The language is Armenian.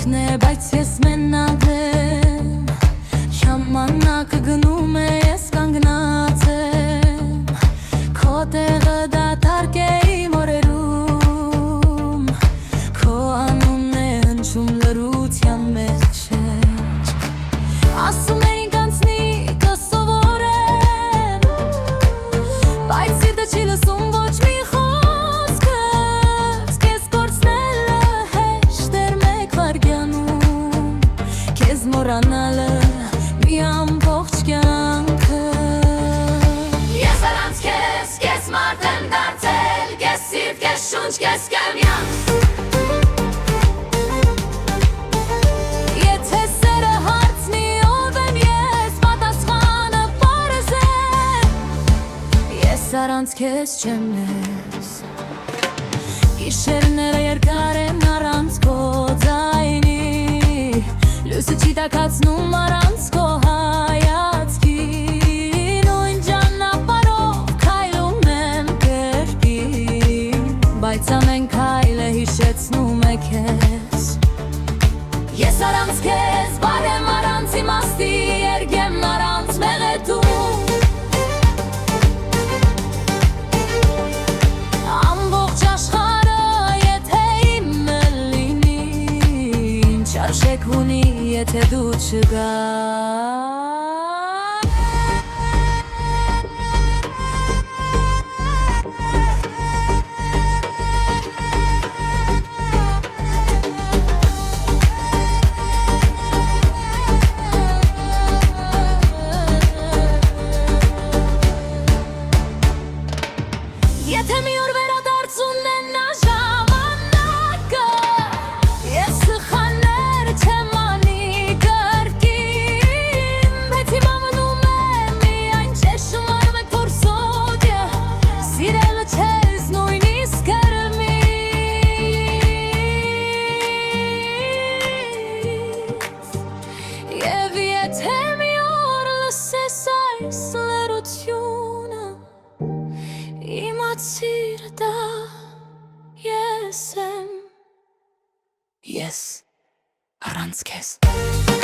ինքն է, բայց ես մենակ եմ Ժամանակը գնում է, ես կանգնած եմ Քո տեղը դատարկ է իմ օրերում Քո անունն է հնչում լռության մեջ Ասում էինք անցնի կսովորեմ Բայց սիրտը չի լսում ոչ մի խոսքը Քեզ կորցնելը հեշտ էր մեկ վայրկյանում Քեզ մոռանալը մի ամբողջ կյանքը Ես առանց քեզ, քեզ մարդ եմ դարձել Քեզ սիրտ, քեզ շունչ, քեզ կյանք Առանց քեզ չեմ ես Գիշերները երկար են առանց քո ձայնի Լույսը չի տաքացնում առանց քո հայացքի Նույն ճանապարհով քայլում եմ կրկին Բայց ամեն քայլը հիշեցնում է քեզ Ես առանց քեզ բարեմ առանց իմաստի Երգեմ առանց մեղեդու Շեք ունի, եթե դու չգաս Եթե մի օր վերադարձուն են նա ժամանակը Ես սխալներ չեմ անի կրկին Բայց հիմա մնում է միայն չեշում արվեք փորձոտ Սիրելը չես նույնիսկ կրմից Եվ եթե մի օր լսես այս լռությունը Իմացիր դա ես եմ Ես առանց քեզ